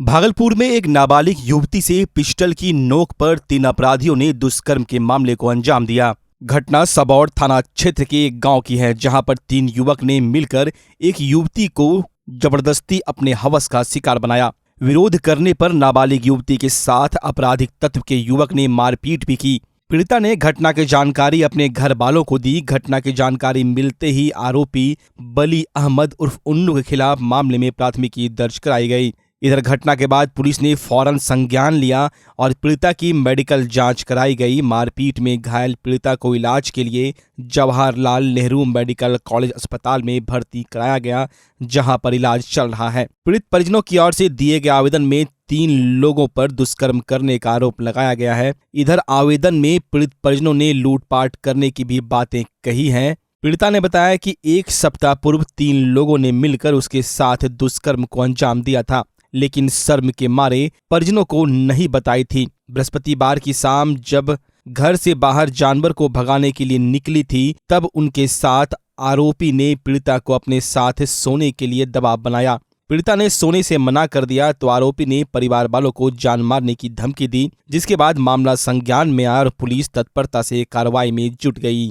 भागलपुर में एक नाबालिग युवती से पिस्टल की नोक पर 3 अपराधियों ने दुष्कर्म के मामले को अंजाम दिया। घटना सबौर थाना क्षेत्र के एक गांव की है, जहां पर 3 युवक ने मिलकर एक युवती को जबरदस्ती अपने हवस का शिकार बनाया। विरोध करने पर नाबालिग युवती के साथ आपराधिक तत्व के युवक ने मारपीट भी की। पीड़िता ने घटना की जानकारी अपने घर वालों को दी। घटना की जानकारी मिलते ही आरोपी बली अहमद उर्फ उन्नू के खिलाफ मामले में प्राथमिकी दर्ज कराई गई। इधर घटना के बाद पुलिस ने फौरन संज्ञान लिया और पीड़िता की मेडिकल जांच कराई गई। मारपीट में घायल पीड़िता को इलाज के लिए जवाहरलाल नेहरू मेडिकल कॉलेज अस्पताल में भर्ती कराया गया, जहां पर इलाज चल रहा है। पीड़ित परिजनों की ओर से दिए गए आवेदन में 3 लोगों पर दुष्कर्म करने का आरोप लगाया गया है। इधर आवेदन में पीड़ित परिजनों ने लूटपाट करने की भी बातें कही हैं। पीड़िता ने बताया कि 1 सप्ताह पूर्व 3 लोगों ने मिलकर उसके साथ दुष्कर्म को अंजाम दिया था, लेकिन शर्म के मारे परिजनों को नहीं बताई थी। बृहस्पतिवार की शाम जब घर से बाहर जानवर को भगाने के लिए निकली थी, तब उनके साथ आरोपी ने पीड़िता को अपने साथ सोने के लिए दबाव बनाया। पीड़िता ने सोने से मना कर दिया तो आरोपी ने परिवार वालों को जान मारने की धमकी दी, जिसके बाद मामला संज्ञान में आया और पुलिस तत्परता से कार्रवाई में जुट गई।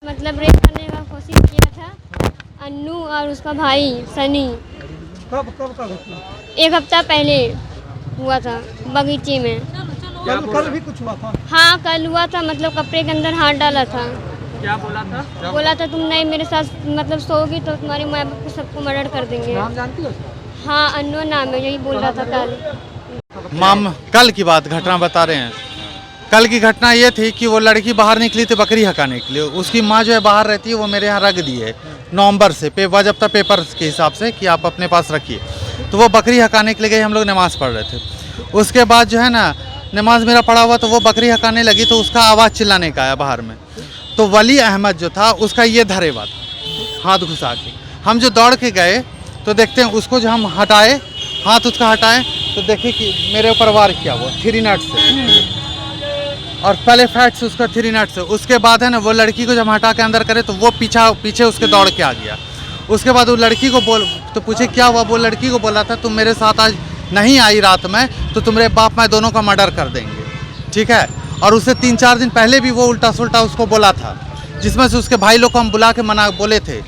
मतलब रेप करने का कोशिश किया था अन्नू और उसका भाई सनी। कब का घटना? 1 हफ्ता पहले हुआ था बगीचे में। कल भी कुछ हुआ था? हाँ, कल हुआ था। मतलब कपड़े के अंदर हाथ डाला था। क्या बोला था? बोला था तुम नहीं मेरे साथ मतलब सोओगी तो तुम्हारे माँ बाप को सबको मर्डर कर देंगे। नाम जानती हो? हाँ, अन्नू नाम है, यही बोल रहा था कल। कल की बात घटना बता रहे हैं। कल की घटना ये थी कि वो लड़की बाहर निकली थी बकरी हकाने के लिए। उसकी माँ जो है बाहर रहती है, वो मेरे यहाँ रख दी है नवंबर से बाज़ाब्ता पेपर के हिसाब से कि आप अपने पास रखिए। तो वो बकरी हकाने के लिए गई, हम लोग नमाज़ पढ़ रहे थे। उसके बाद जो है ना, नमाज मेरा पढ़ा हुआ तो वो बकरी हकाने लगी तो उसका आवाज़ चिल्लाने का आया बाहर में। तो वली अहमद जो था उसका ये धरेवा था, हाथ घुसा के। हम जो दौड़ के गए तो देखते हैं उसको जो हम हटाए, हाथ उसका हटाए तो देखे कि मेरे ऊपर वार किया वो 3 नट से, और पहले फैट से उसका 3 नट से। उसके बाद है ना, वो लड़की को जब हटा के अंदर करे तो वो पीछे उसके दौड़ के आ गया। उसके बाद वो लड़की को तो पूछे क्या हुआ, वो लड़की को बोला था तुम मेरे साथ आज नहीं आई रात में तो तुम्हारे बाप मैं दोनों का मर्डर कर देंगे, ठीक है। और उससे 3-4 दिन पहले भी वो उल्टा सुल्टा उसको बोला था, जिसमें से उसके भाई लोग को हम बुला के मना बोले थे।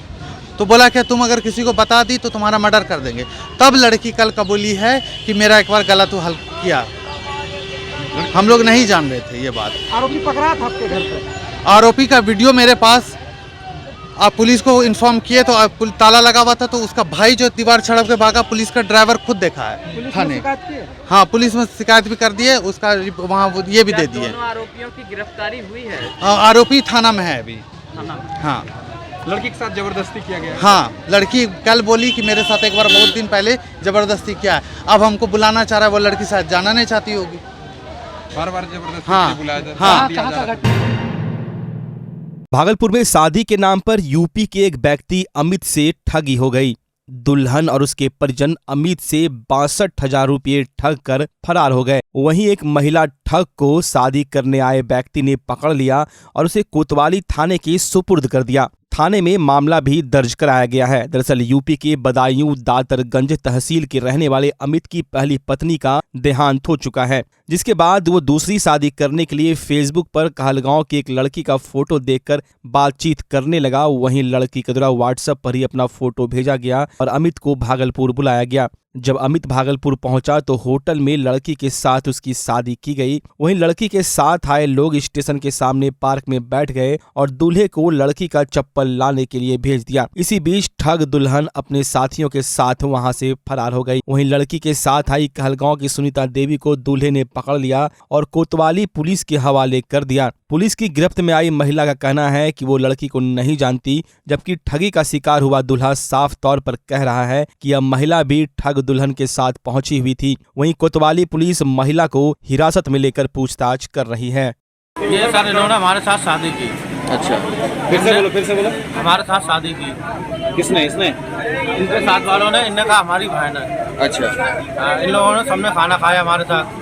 तो बोला कि तुम अगर किसी को बता दी तो तुम्हारा मर्डर कर देंगे। तब लड़की कल कबूली है कि मेरा एक बार गला तो हल किया। हम लोग नहीं जान रहे थे ये बात। आरोपी पकड़ा था आपके घर पे? आरोपी का वीडियो मेरे पास, आप पुलिस को इन्फॉर्म किए तो ताला लगा हुआ था, तो उसका भाई जो दीवार छड़प के भागा, पुलिस का ड्राइवर खुद देखा है थाने। हाँ, पुलिस में शिकायत भी कर दी है, उसका वहाँ ये भी दे दिए। आरोपियों की गिरफ्तारी हुई है? आरोपी थाना में है अभी। हाँ, लड़की के साथ जबरदस्ती किया गया? हाँ, लड़की कल बोली कि मेरे साथ एक बार बहुत दिन पहले जबरदस्ती किया है। अब हमको बुलाना चाह रहा है, वो लड़की साथ जाना नहीं चाहती होगी। बार-बार जबरदस्ती हाँ, बुलाया जाता हाँ। कहाँ का घटना? भागलपुर में शादी के नाम पर यूपी के एक व्यक्ति अमित से ठगी हो गई। दुल्हन और उसके परिजन अमित से 62,000 रुपये ठग कर फरार हो गए। वहीं एक महिला ठग को शादी करने आए व्यक्ति ने पकड़ लिया और उसे कोतवाली थाने के सुपुर्द कर दिया। थाने में मामला भी दर्ज कराया गया है। दरअसल यूपी के बदायूं दातरगंज तहसील के रहने वाले अमित की पहली पत्नी का देहांत हो चुका है, जिसके बाद वो दूसरी शादी करने के लिए फेसबुक पर कहलगांव की एक लड़की का फोटो देखकर बातचीत करने लगा। वहीं लड़की के द्वारा व्हाट्सएप पर ही अपना फोटो भेजा गया और अमित को भागलपुर बुलाया गया। जब अमित भागलपुर पहुंचा तो होटल में लड़की के साथ उसकी शादी की गई। वहीं लड़की के साथ आए लोग स्टेशन के सामने पार्क में बैठ गए और दूल्हे को लड़की का चप्पल लाने के लिए भेज दिया। इसी बीच ठग दुल्हन अपने साथियों के साथ वहां से फरार हो गई। वहीं लड़की के साथ आई कहलगांव की सुनीता देवी को दूल्हे ने पकड़ लिया और कोतवाली पुलिस के हवाले कर दिया। पुलिस की गिरफ्त में आई महिला का कहना है कि वो लड़की को नहीं जानती, जबकि ठगी का शिकार हुआ दूल्हा साफ तौर पर कह रहा है कि यह महिला भी ठग दुल्हन के साथ पहुंची हुई थी। वहीं कोतवाली पुलिस महिला को हिरासत में लेकर पूछताछ कर रही है। ये सर इन्होंने हमारे साथ शादी की। अच्छा, फिर से बोलो। हमारे साथ शादी की। किसने? इसने? इनके साथ वालों ने, इनने कहा हमारी बहन है। अच्छा। इन लोगों ने सबने खाना खाया हमारे साथ।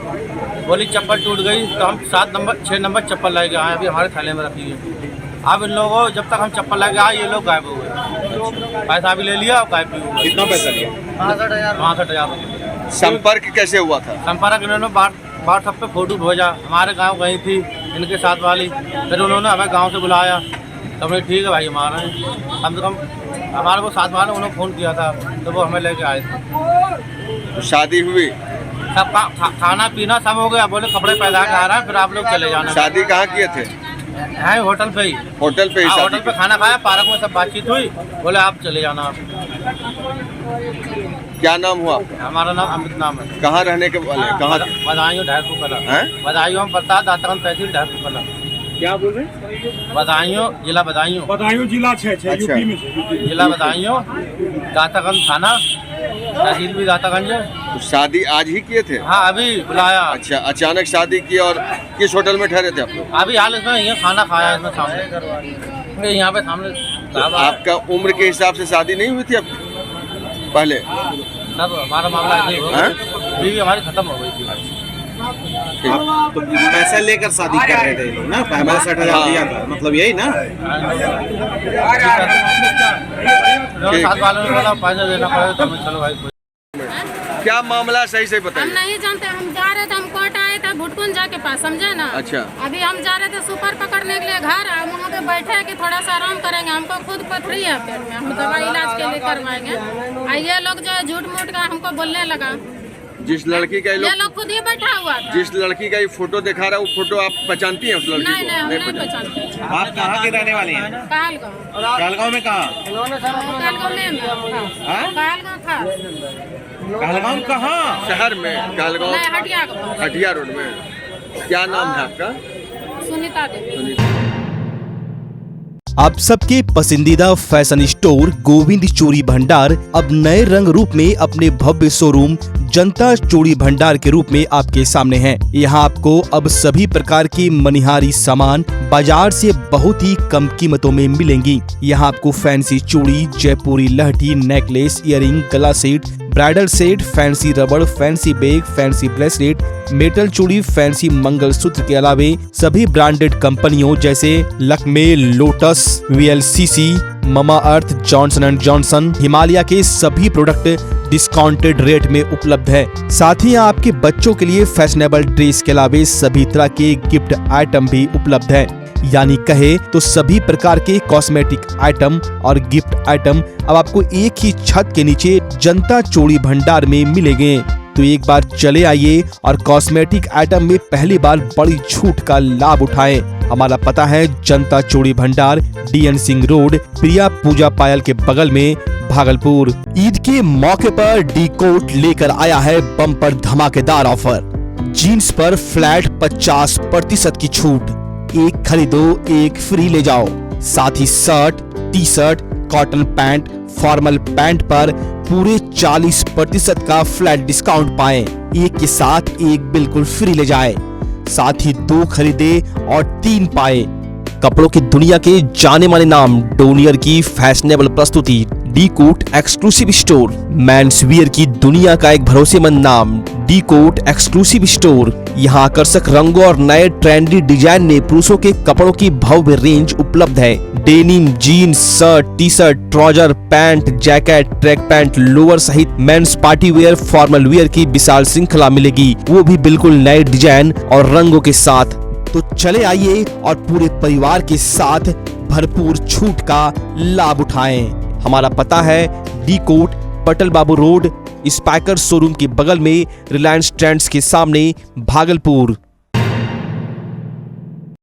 बोली चप्पल टूट गई तो हम 6 नंबर चप्पल लेके आए, अभी हमारे थैले में रखी है। अब इन लोगों जब तक हम चप्पल लेके आए ये लोग गायब हो गए। पैसा भी ले लिया और गायब भी हो गए। कितना पैसा लिया? 62,000 रुपये। संपर्क कैसे हुआ था? संपर्क इन्होंने व्हाट्सएप पे फोटो भेजा, हमारे गांव गई थी इनके साथ वाली, फिर उन्होंने हमें गांव से बुलाया, तो हमने ठीक है भाई हमारा कम से कम हमारे को साथ वाले उन्होंने फ़ोन किया था, तो वो हमें लेके आए थे। तो शादी हुई? सब खाना पीना सब हो गया, बोले कपड़े पहना के आ रहा है, फिर आप लोग चले जाना। शादी कहाँ किए थे? है होटल पे ही। होटल पे ही शादी? होटल पे खाना खाया, पार्क में सब बातचीत हुई, बोले आप चले जाना। आप क्या नाम हुआ आपका? हमारा नाम अमित नाम है। कहाँ रहने के वाले? कहाँ? बदायूं ढाईपुर कला। बदायूं बरसात दातागंज तहसील ढाईपुर कला। क्या बोल रहे हैं? बदायूं जिला बदायूं। बदायूं जिला यूपी में से। जिला बदायूं, दातागंज थाना, तहसील भी दातागंज है। तो शादी आज ही किए थे? हाँ अभी बुलाया। अच्छा, अचानक शादी की। और किस होटल में ठहरे थे आप लोग? अभी हाल इसमें ये खाना खाया इसमें सामने, यहाँ पे सामने। तो आपका उम्र के हिसाब से शादी नहीं हुई थी अब पहले? सब हमारा मामला ऐसे ही हो गया, बीवी हमारी खत्म हो गई थी। तो पैसा लेकर शादी कर रहे थे ये लोग ना? 65,000 दिया था, मतलब यही ना? साथ वालों ने बोला पैसा देना पड़ेगा, तो हमें चलो भाई। क्या मामला सही से हम बताइए। नहीं जानते, हम जा रहे थे, हम कोर्ट आए थे भुटकुंजा के पास, समझे ना। अच्छा। अभी हम जा रहे थे सुपर पकड़ने के लिए घर, हम वहाँ पे बैठे कि थोड़ा सा आराम करेंगे, हमको खुद पथरी है पेट में, हम दवा इलाज के लिए करवाएंगे। ये लोग जो है झूठ मूठ का हमको बोलने लगा। जिस लड़की का ये लोग खुद ही बैठा हुआ था। जिस लड़की का ये फोटो दिखा रहा है, वो फोटो आप पहचानती हैं उस लड़की नहीं को? नहीं, हम नहीं पहचानते। आप कहाँ के रहने वाले हैं? कहलगाँव। कहलगाँव में कहाँ? कहलगाँव में कहलगाँव था। कहलगाँव कहाँ? शहर में? कहलगाँव नहीं, हटिया के पास। हटिया रोड में। क्या नाम है आपका? सुनीता देवी। आप सबके पसंदीदा फैशन स्टोर गोविंद चूड़ी भंडार अब नए रंग रूप में अपने भव्य शोरूम जनता चूड़ी भंडार के रूप में आपके सामने हैं। यहाँ आपको अब सभी प्रकार की मनिहारी सामान बाजार से बहुत ही कम कीमतों में मिलेंगी। यहाँ आपको फैंसी चूड़ी, जयपुरी लहठी, नेकलेस, इयररिंग, गला सेट, ब्राइडल सेट, फैंसी रबड़, fancy bag, fancy bracelet, metal चूड़ी, फैंसी मंगलसूत्र के अलावे सभी ब्रांडेड कंपनियों जैसे Lakme, lotus, VLCC, mama earth, Johnson and Johnson, Himalaya के सभी प्रोडक्ट डिस्काउंटेड रेट में उपलब्ध है। साथ ही आपके बच्चों के लिए फैशनेबल ड्रेस के अलावे सभी तरह के गिफ्ट आइटम भी उपलब्ध है। यानी कहे तो सभी प्रकार के कॉस्मेटिक आइटम और गिफ्ट आइटम अब आपको एक ही छत के नीचे जनता चूड़ी भंडार में मिलेंगे। तो एक बार चले आइए और कॉस्मेटिक आइटम में पहली बार बड़ी छूट का लाभ उठाएं। हमारा पता है जनता चूड़ी भंडार, DN सिंह रोड, प्रिया पूजा पायल के बगल में, भागलपुर। ईद के मौके पर डी कोट लेकर आया है बम्पर धमाकेदार ऑफर। जीन्स पर फ्लैट 50% की छूट, एक खरीदो एक फ्री ले जाओ। साथ ही shirt, T shirt, cotton pants, formal pants पर पूरे 40% का फ्लैट डिस्काउंट पाएं। एक के साथ एक बिल्कुल फ्री ले जाए। साथ ही 2 खरीदे और 3 पाए। कपड़ों की दुनिया के जाने माने नाम डोनियर की फैशनेबल प्रस्तुति D'cot exclusive store, men's wear की दुनिया का एक भरोसेमंद नाम डी कोट एक्सक्लूसिव स्टोर। यहाँ आकर्षक रंगों और नए ट्रेंडी डिजाइन में पुरुषों के कपड़ों की भव्य रेंज उपलब्ध है। Denim, jeans, shirt, T shirt, trouser, pant, jacket, track pant, lower सहित men's party wear, formal wear की विशाल श्रृंखला मिलेगी, वो भी बिल्कुल नए डिजाइन और रंगों के साथ। तो चले आइए और पूरे परिवार के साथ भरपूर छूट का लाभ उठाएं। हमारा पता है डी कोट, पटल बाबू रोड, स्पाइकर शोरूम के बगल में, रिलायंस ट्रेंड्स के सामने, भागलपुर।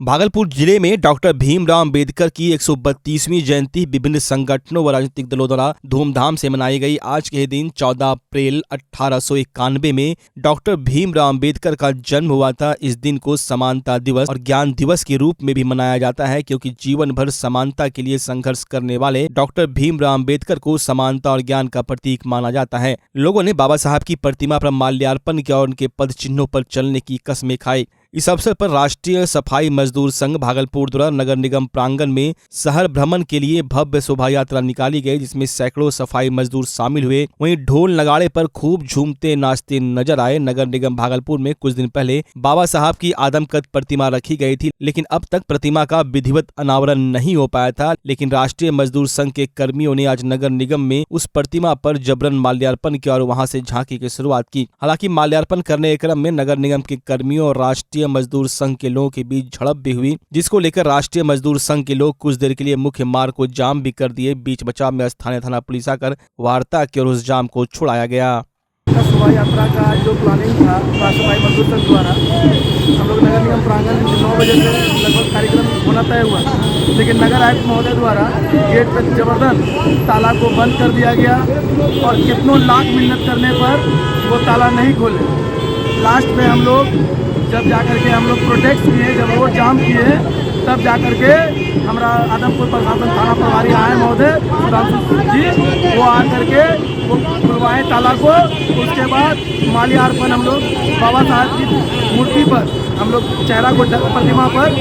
भागलपुर जिले में डॉक्टर भीमराव अंबेडकर की 132वीं जयंती विभिन्न संगठनों व राजनीतिक दलों द्वारा धूमधाम से मनाई गई। आज के दिन 14 अप्रैल 1891 में डॉक्टर भीमराव अंबेडकर का जन्म हुआ था। इस दिन को समानता दिवस और ज्ञान दिवस के रूप में भी मनाया जाता है, क्योंकि जीवन भर समानता के लिए संघर्ष करने वाले डॉक्टर भीमराव अंबेडकर को समानता और ज्ञान का प्रतीक माना जाता है। लोगों ने बाबा साहब की प्रतिमा पर माल्यार्पण किया और उनके पद चिन्हों पर चलने की कस्में खाई। इस अवसर पर राष्ट्रीय सफाई मजदूर संघ भागलपुर द्वारा नगर निगम प्रांगण में शहर भ्रमण के लिए भव्य शोभा यात्रा निकाली गई, जिसमें सैकड़ों सफाई मजदूर शामिल हुए। वहीं ढोल नगाड़े पर खूब झूमते नाचते नजर आए। नगर निगम भागलपुर में कुछ दिन पहले बाबा साहब की आदमकद प्रतिमा रखी गई थी, लेकिन अब तक प्रतिमा का विधिवत अनावरण नहीं हो पाया था। लेकिन राष्ट्रीय मजदूर संघ के कर्मियों ने आज नगर निगम में उस प्रतिमा पर जबरन माल्यार्पण किया और वहां से झांकी की शुरुआत की। हालांकि माल्यार्पण करने के क्रम में नगर निगम के कर्मियों और राष्ट्रीय मजदूर संघ के लोगों के बीच झड़प भी हुई, जिसको लेकर राष्ट्रीय मजदूर संघ के लोग कुछ देर के लिए मुख्य मार्ग को जाम भी कर दिए। बीच बचाव में स्थानीय थाना पुलिस आकर वार्ता की और उस जाम को छुड़ाया गया। शोभा यात्रा का जो प्लानिंग था सफाई मजदूर संघ द्वारा, हम लोग नगर निगम प्रांगण में 9 बजे से लगभग कार्यक्रम होना तय हुआ, लेकिन नगर आयुक्त महोदय द्वारा गेट पर जबरदस्त ताला को बंद कर दिया गया और कितनों लाख मिन्नत करने पर वो ताला नहीं खोले। लास्ट में हम लोग जब जाकर के हम लोग प्रोटेक्ट किए, जब रोड जाम किए, तब जाकर के हमारा आदमपुर प्रशासन थाना प्रभारी आए महोदय सुधांशु जी, वो आकर के वो खुलवाए ताला को। उसके बाद माल्यार्पण हम लोग बाबा साहब की मूर्ति पर हम लोग चेहरा को प्रतिमा पर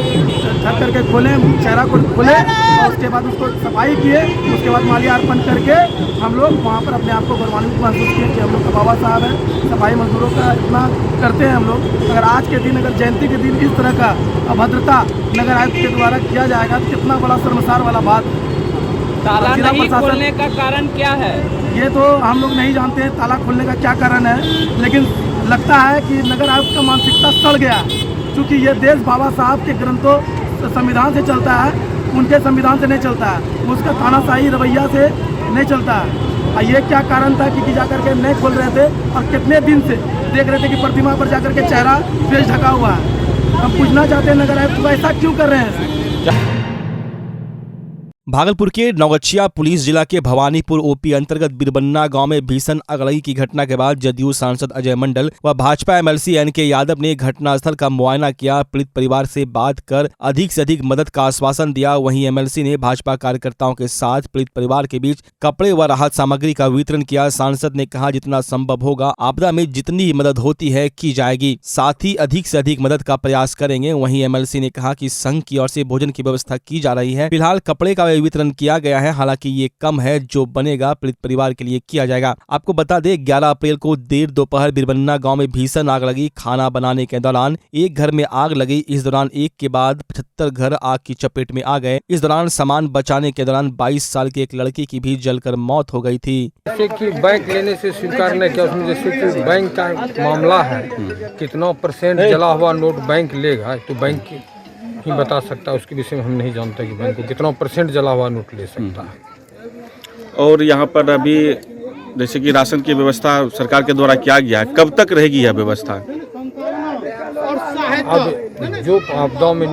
ढक करके खोले, चेहरा को खोले और उसके बाद उसको सफाई किए। उसके बाद माल्यार्पण करके हम लोग वहाँ पर अपने आप को गौरवान्वित महसूस किए कि हम लोग का बाबा साहब है, सफाई मजदूरों का इतना करते हैं हम लोग। अगर आज के दिन, अगर जयंती के दिन इस तरह का अभद्रता नगर आयुक्त के द्वारा किया जाएगा तो कितना बड़ा शर्मसार वाला बात। ताला नहीं खोलने का कारण क्या है? ये तो हम लोग नहीं जानते हैं ताला खोलने का क्या कारण है, लेकिन लगता है कि नगर आयुक्त का मानसिकता सड़ गया, क्योंकि ये देश बाबा साहब के ग्रंथों संविधान से चलता है, उनके संविधान से नहीं चलता है, उसका तानाशाही रवैया से नहीं चलता है। ये क्या कारण था कि जाकर के नहीं खोल रहे थे और कितने दिन से देख रहे थे कि प्रतिमा पर जाकर के चेहरा फेस ढका हुआ है। हम पूछना चाहते हैं नगर आयुक्त ऐसा क्यों कर रहे हैं? भागलपुर के नौगछिया पुलिस जिला के भवानीपुर ओपी अंतर्गत बिरबन्ना गांव में भीषण आगलगी की घटना के बाद जदयू सांसद अजय मंडल व भाजपा एमएलसी एनके यादव ने घटनास्थल का मुआयना किया, पीड़ित परिवार से बात कर अधिक से अधिक मदद का आश्वासन दिया। वहीं एमएलसी ने भाजपा कार्यकर्ताओं के साथ पीड़ित परिवार के बीच कपड़े व राहत सामग्री का वितरण किया। सांसद ने कहा, जितना संभव होगा आपदा में जितनी मदद होती है की जाएगी, साथ ही अधिक से अधिक मदद का प्रयास करेंगे। वहीं एमएलसी ने कहा कि संघ की ओर से भोजन की व्यवस्था की जा रही है, फिलहाल कपड़े का वितरण किया गया है, हालांकि ये कम है, जो बनेगा पीड़ित परिवार के लिए किया जाएगा। आपको बता दें 11 अप्रैल को देर दोपहर बिरबन्ना गांव में भीषण आग लगी। खाना बनाने के दौरान एक घर में आग लगी। इस दौरान एक के बाद 75 घर आग की चपेट में आ गए। इस दौरान सामान बचाने के दौरान 22 साल की एक लड़की की भी जलकर मौत हो गई थी। जैसे कि बैंक लेने से स्वीकार नहीं किया, उसमें जैसे कि बैंक का मामला है, कितना % जला हुआ नोट बैंक लेगा तो बैंक ही बता सकता है, उसके विषय में हम नहीं जानते कि बैंक को कितना % जला हुआ नोट ले सकता है। और यहाँ पर अभी जैसे कि राशन की व्यवस्था सरकार के द्वारा किया गया है, कब तक रहेगी यह व्यवस्था? अब जो आपदाओं में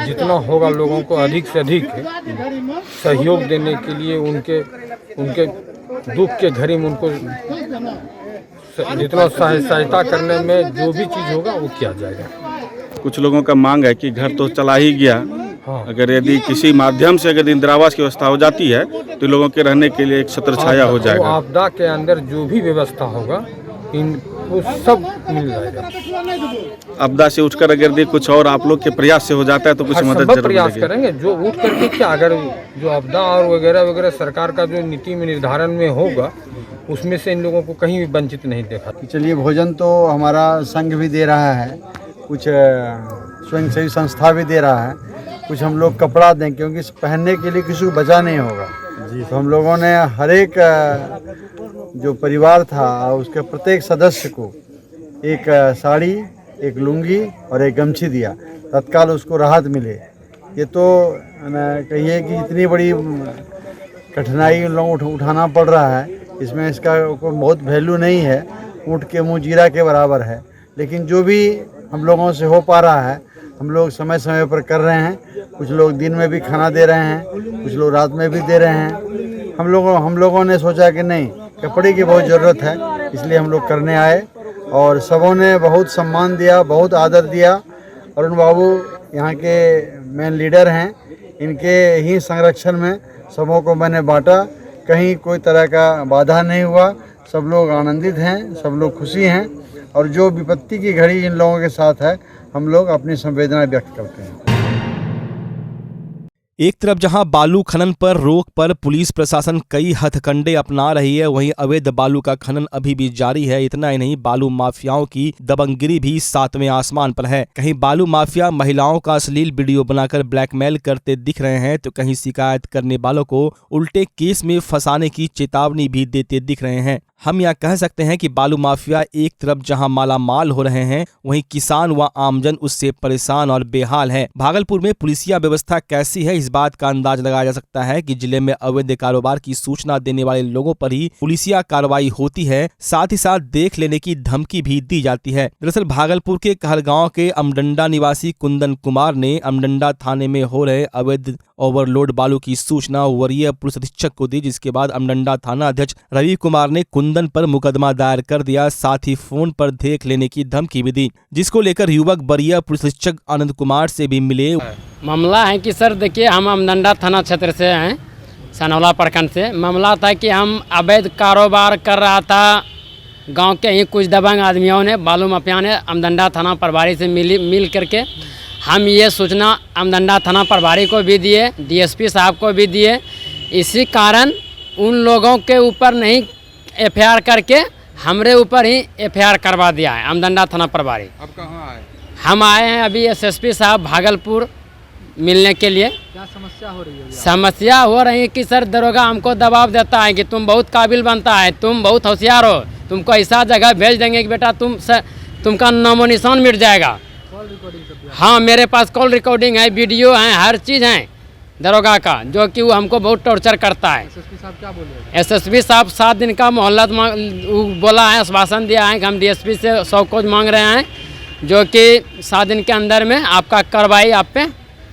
जितना होगा लोगों को अधिक से अधिक सहयोग देने के लिए, उनके दुख के घड़ी में उनको जितना सहायता करने में जो भी चीज़ होगा वो किया जाएगा। कुछ लोगों का मांग है कि घर तो चला ही गया, हाँ। अगर यदि किसी माध्यम से अगर इंदिरा आवास की व्यवस्था हो जाती है तो लोगों के रहने के लिए एक छत्र छाया हो जाएगा। आपदा के अंदर जो भी व्यवस्था होगा इनको सब मिल जाएगा। आपदा से उठकर अगर यदि कुछ और आप लोग के प्रयास से हो जाता है तो कुछ मदद जरूर प्रयास करेंगे। जो उठ करके क्या, अगर जो आपदा और वगैरह सरकार का जो नीति में निर्धारण में होगा उसमें से इन लोगों को कहीं भी वंचित नहीं देखा। चलिए, भोजन तो हमारा संघ भी दे रहा है, कुछ स्वयंसेवी संस्था भी दे रहा है, कुछ हम लोग कपड़ा दें क्योंकि पहनने के लिए किसी को बचा नहीं होगा जी। तो हम लोगों ने हर एक जो परिवार था उसके प्रत्येक सदस्य को एक साड़ी, एक लुंगी और एक गमछी दिया, तत्काल उसको राहत मिले। ये तो कहिए कि इतनी बड़ी कठिनाई उन लोगों को उठाना पड़ रहा है, इसमें इसका कोई बहुत वैल्यू नहीं है, ऊँट के मुँह जीरा के बराबर है। लेकिन जो भी हम लोगों से हो पा रहा है हम लोग समय समय पर कर रहे हैं। कुछ लोग दिन में भी खाना दे रहे हैं, कुछ लोग रात में भी दे रहे हैं। हम लोगों ने सोचा कि नहीं, कपड़े की बहुत ज़रूरत है, इसलिए हम लोग करने आए और सबों ने बहुत सम्मान दिया, बहुत आदर दिया। अरुण बाबू यहाँ के मेन लीडर हैं, इनके ही संरक्षण में सबों को मैंने बांटा, कहीं कोई तरह का बाधा नहीं हुआ, सब लोग आनंदित हैं, सब लोग खुशी हैं और जो विपत्ति की घड़ी इन लोगों के साथ है हम लोग अपनी संवेदना व्यक्त करते हैं। एक तरफ जहां बालू खनन पर रोक पर पुलिस प्रशासन कई हथकंडे अपना रही है, वहीं अवैध बालू का खनन अभी भी जारी है। इतना ही नहीं, बालू माफियाओं की दबंगगिरी भी सातवें आसमान पर है। कहीं बालू माफिया महिलाओं का अश्लील वीडियो बनाकर ब्लैकमेल करते दिख रहे हैं, तो कहीं शिकायत करने वालों को उल्टे केस में फंसाने की चेतावनी भी देते दिख रहे हैं। हम यह कह सकते हैं कि बालू माफिया एक तरफ जहां माला माल हो रहे हैं, वहीं किसान व आमजन उससे परेशान और बेहाल है। भागलपुर में पुलिसिया व्यवस्था कैसी है, इस बात का अंदाज लगाया जा सकता है कि जिले में अवैध कारोबार की सूचना देने वाले लोगों पर ही पुलिसिया कार्रवाई होती है, साथ ही साथ देख लेने की धमकी भी दी जाती है। दरअसल भागलपुर के कहलगांव के अमडंडा निवासी कुंदन कुमार ने अमडंडा थाने में हो रहे अवैध ओवरलोड बालू की सूचना वरीय पुलिस अधीक्षक को दी, जिसके बाद अमडंडा थाना अध्यक्ष रवि कुमार ने कुंदन पर मुकदमा दायर कर दिया, साथ ही फोन पर देख लेने की धमकी भी दी, जिसको लेकर युवक वरीय पुलिस अधीक्षक आनंद कुमार से भी मिले। मामला है कि सर देखिए, हम अमडंडा थाना क्षेत्र से हैं, सनौला प्रखंड से। मामला था कि हम अवैध कारोबार कर रहा था, गांव के ही कुछ दबंग आदमियों ने, बालू माफिया ने अमडंडा थाना प्रभारी से मिल करके हम ये सूचना अमडंडा थाना प्रभारी को भी दिए, डीएसपी साहब को भी दिए। इसी कारण उन लोगों के ऊपर नहीं एफआईआर करके हमरे ऊपर ही एफआईआर करवा दिया है अमडंडा थाना प्रभारी। अब कहाँ आए? हम आए हैं अभी एसएसपी साहब भागलपुर मिलने के लिए। क्या समस्या हो रही है? समस्या हो रही है कि सर दरोगा हमको दबाव देता है कि तुम बहुत काबिल बनता है, तुम बहुत होशियार हो, तुमको ऐसा जगह भेज देंगे कि बेटा तुमका नामो निशान मिट जाएगा। हाँ, मेरे पास कॉल रिकॉर्डिंग है, वीडियो है, हर चीज़ है दरोगा का, जो कि वो हमको बहुत टॉर्चर करता है। एसएसपी साहब क्या बोले? एसएसपी साहब 7 दिन का मोहल्लत बोला है, आश्वासन दिया है कि हम डीएसपी से 100 कोज मांग रहे हैं, जो कि 7 दिन के अंदर में आपका कार्रवाई आप पे,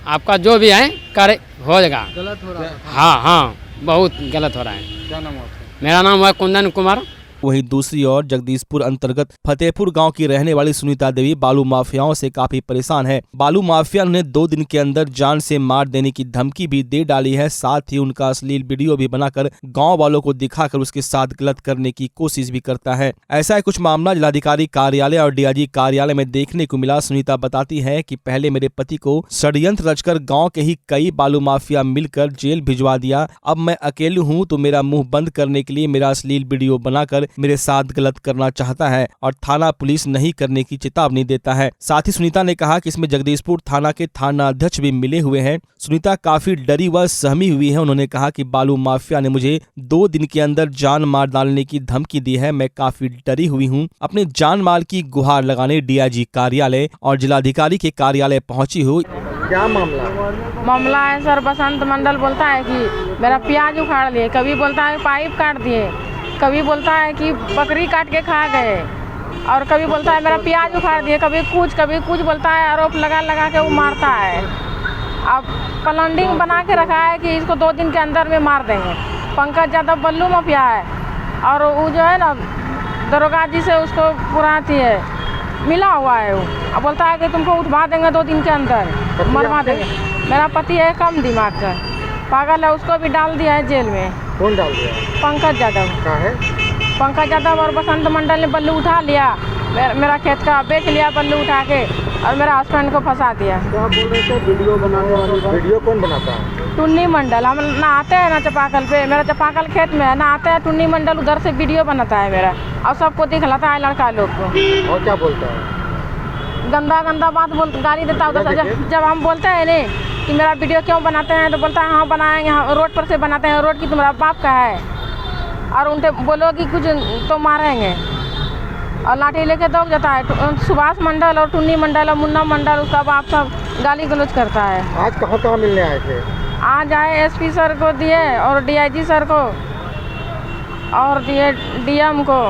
आपका जो भी है कर हो जाएगा। गलत हो रहा है? हाँ, बहुत गलत हो रहा है। क्या नाम है आपका? मेरा नाम है कुंदन कुमार। वहीं दूसरी ओर जगदीशपुर अंतर्गत फतेहपुर गांव की रहने वाली सुनीता देवी बालू माफियाओं से काफी परेशान है। बालू माफिया ने 2 दिन के अंदर जान से मार देने की धमकी भी दे डाली है, साथ ही उनका अश्लील वीडियो भी बनाकर गांव वालों को दिखाकर उसके साथ गलत करने की कोशिश भी करता है। ऐसा ही कुछ मामला जिलाधिकारी कार्यालय और डीआईजी कार्यालय में देखने को मिला। सुनीता बताती है कि पहले मेरे पति को षड्यंत्र रचकर गाँव के ही कई बालू माफिया मिलकर जेल भिजवा दिया। अब मैं अकेली हूँ तो मेरा मुंह बंद करने के लिए मेरा अश्लील वीडियो बनाकर मेरे साथ गलत करना चाहता है और थाना पुलिस नहीं करने की चेतावनी देता है। साथ ही सुनीता ने कहा कि इसमें जगदीशपुर थाना के थाना अध्यक्ष भी मिले हुए हैं। सुनीता काफी डरी व सहमी हुई है। उन्होंने कहा कि बालू माफिया ने मुझे 2 दिन के अंदर जान मार डालने की धमकी दी है। मैं काफी डरी हुई हूँ। अपने जान माल की गुहार लगाने डीआईजी कार्यालय और जिलाधिकारी के कार्यालय पहुँची हुई। क्या मामला है सर, बसंत मंडल बोलता है कि मेरा प्याज उखाड़ लिए, कभी बोलता है पाइप काट दिए, कभी बोलता है कि बकरी काट के खा गए, और कभी बोलता है मेरा प्याज उखाड़ दिए, कभी कुछ बोलता है। आरोप लगा के वो मारता है। अब प्लानिंग बना के रखा है कि इसको 2 दिन के अंदर में मार देंगे। पंकज यादव बल्लू माफिया है, और वो जो है ना दरोगा जी से उसको पूरा है मिला हुआ है। वो अब बोलता है कि तुमको उठवा देंगे 2 दिन के अंदर, मरवा देंगे। मेरा पति है कम दिमाग का, पागल है, उसको भी डाल दिया है जेल में। कौन डाल दिया? पंकज यादव। कहाँ है? पंकज यादव और बसंत मंडल ने बल्लू उठा लिया, मेरा खेत का बेच लिया बल्लू उठा के, और मेरा हस्बैंड को फंसा दिया। क्या बोल रहे थे वीडियो बनाने वाली? वीडियो कौन बनाता है? टुन्नी मंडल। हम ना आते हैं ना चापाकल पे, मेरा चापाकल खेत में है ना, आते हैं टुन्नी मंडल, उधर से वीडियो बनाता है मेरा और सबको दिखलाता है लड़का लोग को। और क्या बोलता है? गंदा बात गाली देता है उधर से। जब हम बोलते हैं नहीं कि मेरा वीडियो क्यों बनाते हैं, तो बोलता है हाँ बनाएंगे, हाँ रोड पर से बनाते हैं, रोड की तुम्हारा बाप का है, और उनसे बोलोगी कुछ तो मारेंगे, और लाठी लेके दौड़ जाता है। सुभाष मंडल और टुन्नी मंडल और मुन्ना मंडल, उसका बाप सब गाली गलौज करता है। आज कहाँ मिलने आए थे? आज आए एसपी सर को दिए, और डीआईजी सर को, और दिए डीएम को।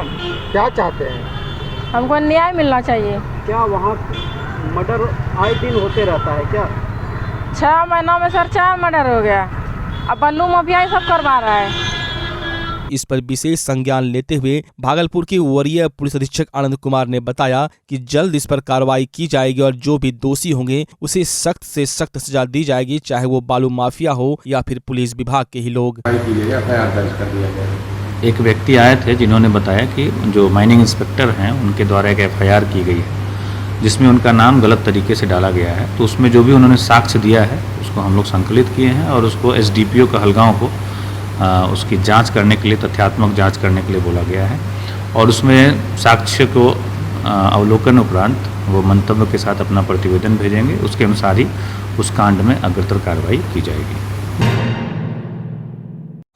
क्या चाहते हैं? हमको न्याय मिलना चाहिए। क्या वहाँ मर्डर आए दिन होते रहता है क्या? 6 महीनों में सर 4 मर्डर हो गया। अब बल्लू माफिया ही सब करवा रहा है। इस पर विशेष संज्ञान लेते हुए भागलपुर के वरीय पुलिस अधीक्षक आनंद कुमार ने बताया कि जल्द इस पर कार्रवाई की जाएगी और जो भी दोषी होंगे उसे सख्त से सख्त सजा दी जाएगी, चाहे वो बालू माफिया हो या फिर पुलिस विभाग के ही लोग। एक व्यक्ति आए थे जिन्होंने बताया कि जो माइनिंग इंस्पेक्टर हैं उनके द्वारा एक FIR की गई है जिसमें उनका नाम गलत तरीके से डाला गया है। तो उसमें जो भी उन्होंने साक्ष्य दिया है उसको हम लोग संकलित किए हैं और उसको SDPO कहलगांव को उसकी जांच करने के लिए, तथ्यात्मक जांच करने के लिए बोला गया है और उसमें साक्ष्य को अवलोकन उपरांत वो मंतव्य के साथ अपना प्रतिवेदन भेजेंगे। उसके अनुसार ही उस कांड में अग्रतर कार्रवाई की जाएगी।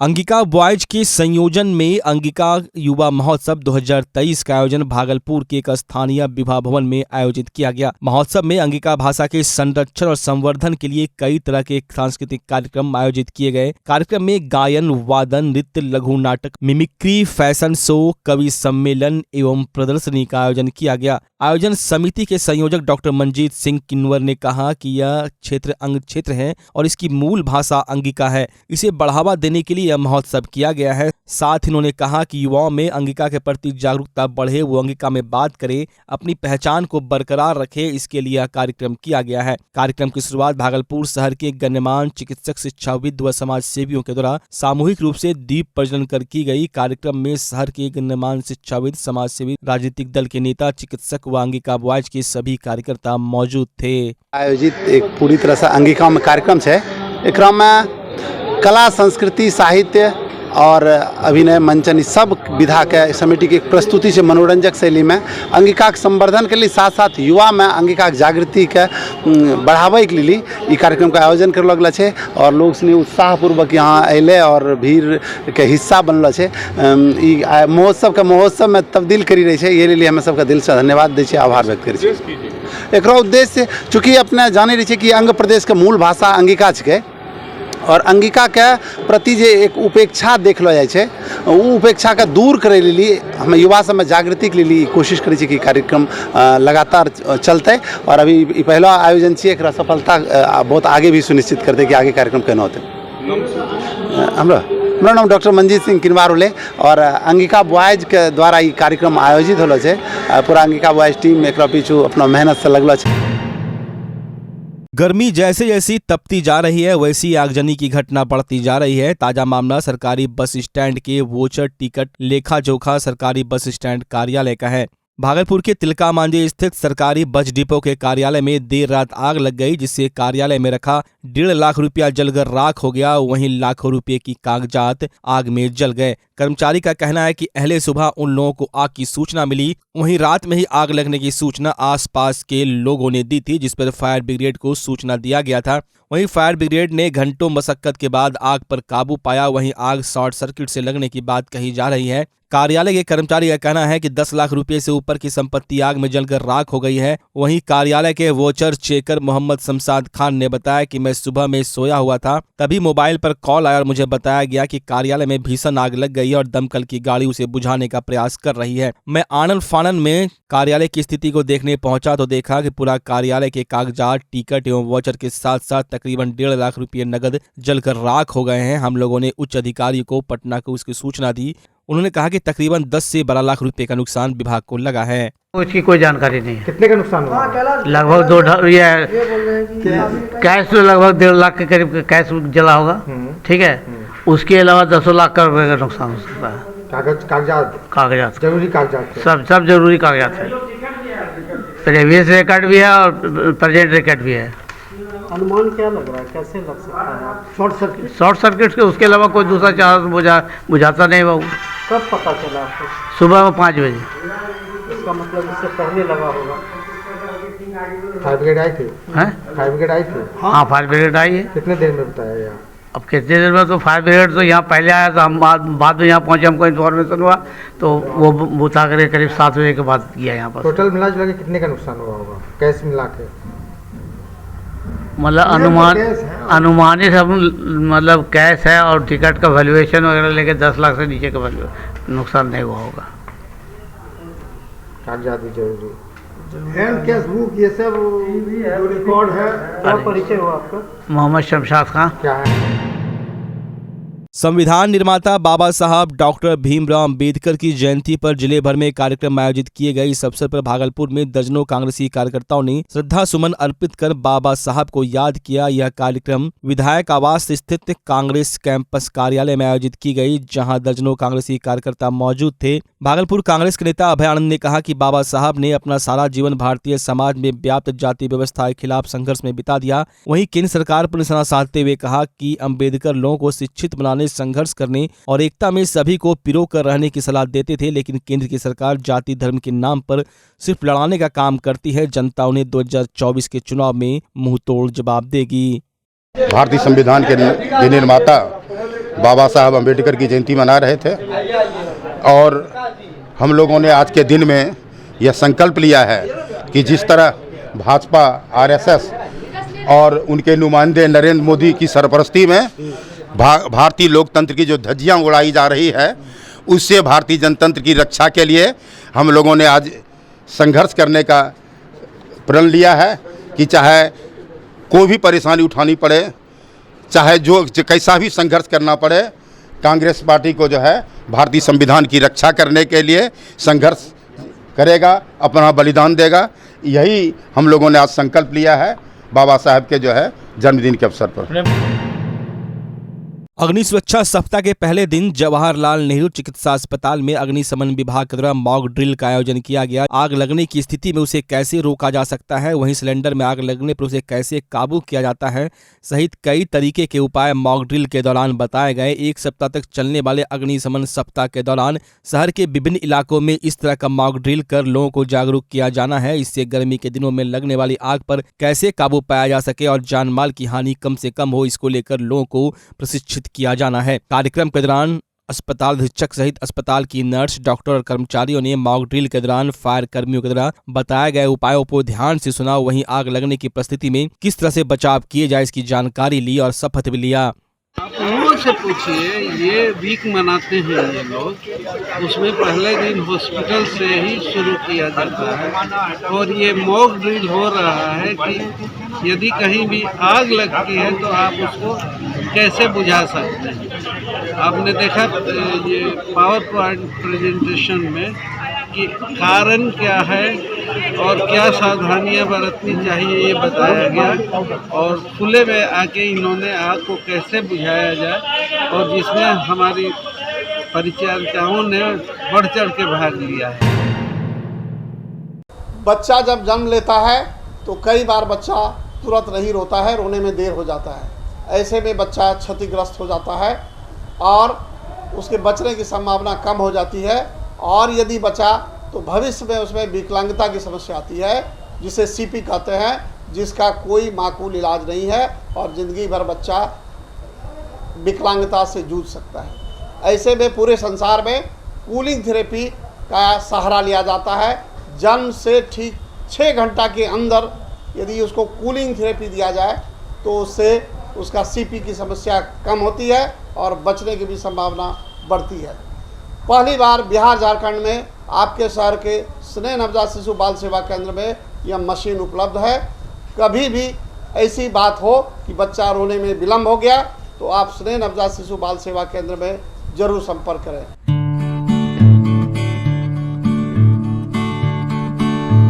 अंगिका बॉयज के संयोजन में अंगिका युवा महोत्सव 2023 का आयोजन भागलपुर के एक स्थानीय विवाह भवन में आयोजित किया गया। महोत्सव में अंगिका भाषा के संरक्षण और संवर्धन के लिए कई तरह के सांस्कृतिक कार्यक्रम आयोजित किए गए। कार्यक्रम में गायन, वादन, नृत्य, लघु नाटक, मिमिक्री, फैशन शो, कवि सम्मेलन एवं प्रदर्शनी का आयोजन किया गया। आयोजन समिति के संयोजक डॉक्टर मंजीत सिंह किन्वर ने कहा कि यह क्षेत्र अंग क्षेत्र है और इसकी मूल भाषा अंगिका है। इसे बढ़ावा देने के लिए यह महोत्सव किया गया है। साथ ही उन्होंने कहा कि युवाओं में अंगिका के प्रति जागरूकता बढ़े, वो अंगिका में बात करें, अपनी पहचान को बरकरार रखे, इसके लिए यह कार्यक्रम किया गया है। कार्यक्रम की शुरुआत भागलपुर शहर के गण्यमान्य चिकित्सक, शिक्षाविद व समाज सेवियों के द्वारा सामूहिक रूप से दीप प्रज्वलन कर की गई। कार्यक्रम में शहर के गण्यमान्य शिक्षाविद, समाज सेवी, राजनीतिक दल के नेता, चिकित्सक व अंगिका बॉयज के सभी कार्यकर्ता मौजूद थे। आयोजित एक पूरी तरह से अंगिका में कार्यक्रम है। एकरा में कला, संस्कृति, साहित्य और अभिनय, मंचन सब विधा के समिति के प्रस्तुति से मनोरंजक शैली में अंगिका के संवर्धन के लिए साथ साथ युवा में अंगिका के जागृति के बढ़ावे के लिए ई कार्यक्रम का आयोजन कर लगल है और लोग सनी उत्साहपूर्वक यहाँ अले और भीड़ के हिस्सा बनल है। ई महोत्सव में तब्दील करी रही है। ये लिए हमें सबका दिल से धन्यवाद दै छियै, आभार व्यक्त करै छियै। एक उद्देश्य चूँकि अपने जाने रही है कि अंग प्रदेश के मूल भाषा अंगिका है और अंगिका के प्रति जे एक उपेक्षा देखलो जाए छे, वो उपेक्षा के दूर करे लिए हम युवा सब में जागृति के लिए कोशिश करी छे कि कार्यक्रम लगातार चलते और अभी पहला आयोजन छे, एकरा सफलता बहुत आगे भी सुनिश्चित करते कि आगे कार्यक्रम केना होते। हमारा नाम डॉक्टर मंजीत सिंह किन्वार होले और अंगिका बॉयज के द्वारा ये कार्यक्रम आयोजित होलो छे। पूरा अंगिका बॉयज टीम एकरा पीछू अपना मेहनत से लगलो छे। गर्मी जैसे जैसी तपती जा रही है वैसी आगजनी की घटना बढ़ती जा रही है। ताजा मामला सरकारी बस स्टैंड के वोचर टिकट लेखा जोखा सरकारी बस स्टैंड कार्यालय का है। भागलपुर के तिलका मांझी स्थित सरकारी बस डिपो के कार्यालय में देर रात आग लग गई, जिससे कार्यालय में रखा 1.5 लाख रुपया जलकर राख हो गया। वहीं लाखों रुपए की कागजात आग में जल गए। कर्मचारी का कहना है कि अहले सुबह उन लोगों को आग की सूचना मिली, वहीं रात में ही आग लगने की सूचना आसपास के लोगों ने दी थी, जिस पर फायर ब्रिगेड को सूचना दिया गया था। वहीं फायर ब्रिगेड ने घंटों मशक्कत के बाद आग पर काबू पाया। वहीं आग शॉर्ट सर्किट से लगने की बात कही जा रही है। कार्यालय के कर्मचारी का कहना है कि 10 लाख रुपए से ऊपर की संपत्ति आग में जलकर राख हो गई है। वहीं कार्यालय के वोचर चेकर मोहम्मद शमशाद खान ने बताया कि मैं सुबह में सोया हुआ था, तभी मोबाइल पर कॉल आया और मुझे बताया गया कि कार्यालय में भीषण आग लग गई और दमकल की गाड़ी उसे बुझाने का प्रयास कर रही है। मैं आनन फानन में कार्यालय की स्थिति को देखने पहुंचा तो देखा कि पूरा कार्यालय के कागजात, टिकट एवं वोचर के साथ साथ तकरीबन 1.5 लाख रुपये नगद जलकर राख हो गए हैं। हम लोगों ने उच्च अधिकारियों को पटना को उसकी सूचना दी। उन्होंने कहा कि तकरीबन 10 से 12 लाख रुपए का नुकसान विभाग को लगा है। उसकी कोई जानकारी नहीं है। कितने का नुकसान हुआ? लगभग 2 कैश तो लगभग 1.5 लाख के करीब कैश जला होगा। ठीक है, उसके अलावा 10 लाख का रुपए का नुकसान हो सकता है। कागजात जरूरी कागजात सब जरूरी कागजात है। प्रीवियस रिकॉर्ड भी है और प्रेजेंट रिकॉर्ड भी है। अनुमान क्या लग रहा है, कैसे लग सकता है? शॉर्ट सर्किट के उसके अलावा कोई दूसरा चार्ज बुझाता नहीं बाबू। कब पता चला आपको? सुबह में 5 बजे। इसका मतलब इससे पहले लगा होगा। फायर ब्रिगेड आई थी? फायर ब्रिगेड आई थी? हाँ, फायर ब्रिगेड आई है। कितने देर में बताया यहाँ? अब कितने देर में, तो फायर ब्रिगेड तो यहाँ पहले आया था, हम बाद में यहाँ पहुँचे, हमको इन्फॉर्मेशन हुआ तो वो बुता कर करीब 7 बजे के बाद किया यहाँ पर। टोटल मिला जुला के कितने का नुकसान हुआ होगा कैश मिला के? मतलब अनुमानित सब मतलब कैश है और टिकट का वैल्यूएशन वगैरह लेके 10 लाख से नीचे का नुकसान नहीं हुआ होगा। कागजात भी जरूरी, हैंड कैश बुक ये सब रिकॉर्ड है। क्या परिचय हुआ आपका? मोहम्मद शमशाद खान। क्या है? संविधान निर्माता बाबा साहब डॉक्टर भीमराव अंबेडकर की जयंती पर जिले भर में कार्यक्रम आयोजित किए गए। इस अवसर पर भागलपुर में दर्जनों कांग्रेसी कार्यकर्ताओं ने श्रद्धा सुमन अर्पित कर बाबा साहब को याद किया। यह कार्यक्रम विधायक आवास स्थित कांग्रेस कैंपस कार्यालय में आयोजित की गई, जहां दर्जनों कांग्रेसी कार्यकर्ता मौजूद थे। भागलपुर कांग्रेस के नेता अभय आनंद ने कहा कि बाबा साहब ने अपना सारा जीवन भारतीय समाज में व्याप्त जाति व्यवस्था के खिलाफ संघर्ष में बिता दिया। वहीं केंद्र सरकार पर निशाना साधते हुए कहा कि अंबेडकर लोगों को शिक्षित बनाने, संघर्ष करने और एकता में सभी को पिरो कर रहने की सलाह देते थे, लेकिन केंद्र की सरकार जाति धर्म के नाम पर सिर्फ लड़ाने का काम करती है। जनता उन्हें 2024 के चुनाव में मुंह तोड़ जवाब देगी। भारतीय संविधान के निर्माता बाबा साहब अम्बेडकर की जयंती मना रहे थे और हम लोगों ने आज के दिन में यह संकल्प लिया है कि जिस तरह भाजपा, आरएसएस और उनके नुमाइंदे नरेंद्र मोदी की सरपरस्ती में भारतीय लोकतंत्र की जो धज्जियां उड़ाई जा रही है, उससे भारतीय जनतंत्र की रक्षा के लिए हम लोगों ने आज संघर्ष करने का प्रण लिया है कि चाहे कोई भी परेशानी उठानी पड़े, चाहे जो कैसा भी संघर्ष करना पड़े, कांग्रेस पार्टी को जो है भारतीय संविधान की रक्षा करने के लिए संघर्ष करेगा, अपना बलिदान देगा। यही हम लोगों ने आज संकल्प लिया है बाबा साहब के जो है जन्मदिन के अवसर पर। अग्नि सुरक्षा सप्ताह के पहले दिन जवाहरलाल नेहरू चिकित्सा अस्पताल में अग्निशमन विभाग के द्वारा मॉक ड्रिल का आयोजन किया गया। आग लगने की स्थिति में उसे कैसे रोका जा सकता है, वहीं सिलेंडर में आग लगने पर उसे कैसे काबू किया जाता है सहित कई तरीके के उपाय मॉक ड्रिल के दौरान बताए गए। एक सप्ताह तक चलने वाले अग्निशमन सप्ताह के दौरान शहर के विभिन्न इलाकों में इस तरह का मॉक ड्रिल कर लोगों को जागरूक किया जाना है। इससे गर्मी के दिनों में लगने वाली आग पर कैसे काबू पाया जा सके और जान माल की हानि कम से कम हो, इसको लेकर लोगों को प्रशिक्षित किया जाना है। कार्यक्रम के दौरान अस्पताल अधीक्षक सहित अस्पताल की नर्स, डॉक्टर और कर्मचारियों ने मॉक ड्रिल के दौरान फायर कर्मियों के द्वारा बताए गए उपायों को ध्यान से सुना। वहीं आग लगने की परिस्थिति में किस तरह से बचाव किए जाए इसकी जानकारी ली और शपथ भी लिया। आप लोगों से पूछिए, ये वीक मनाते हैं ये लोग, उसमें पहले दिन हॉस्पिटल से ही शुरू किया जाता है और ये मॉक ड्रिल हो रहा है कि यदि कहीं भी आग लगती है तो आप उसको कैसे बुझा सकते हैं। आपने देखा ये पावर पॉइंट प्रेजेंटेशन में कि कारण क्या है और क्या सावधानियां बरतनी चाहिए ये बताया गया और खुले में आके इन्होंने आग को कैसे बुझाया जाए और जिसमें हमारी परिचारिकाओं ने बढ़ चढ़ के भाग लिया है। बच्चा जब जन्म लेता है तो कई बार बच्चा तुरंत नहीं रोता है, रोने में देर हो जाता है। ऐसे में बच्चा क्षतिग्रस्त हो जाता है और उसके बचने की संभावना कम हो जाती है और यदि बचा तो भविष्य में उसमें विकलांगता की समस्या आती है, जिसे सीपी कहते हैं, जिसका कोई माकूल इलाज नहीं है और ज़िंदगी भर बच्चा विकलांगता से जूझ सकता है। ऐसे में पूरे संसार में कूलिंग थेरेपी का सहारा लिया जाता है। जन्म से ठीक 6 घंटा के अंदर यदि उसको कूलिंग थेरेपी दिया जाए तो उससे उसका सीपी की समस्या कम होती है और बचने की भी संभावना बढ़ती है। पहली बार बिहार झारखंड में आपके शहर के स्नेह नवजात शिशु बाल सेवा केंद्र में यह मशीन उपलब्ध है। कभी भी ऐसी बात हो कि बच्चा रोने में विलम्ब हो गया तो आप स्नेह नवजात शिशु बाल सेवा केंद्र में जरूर संपर्क करें।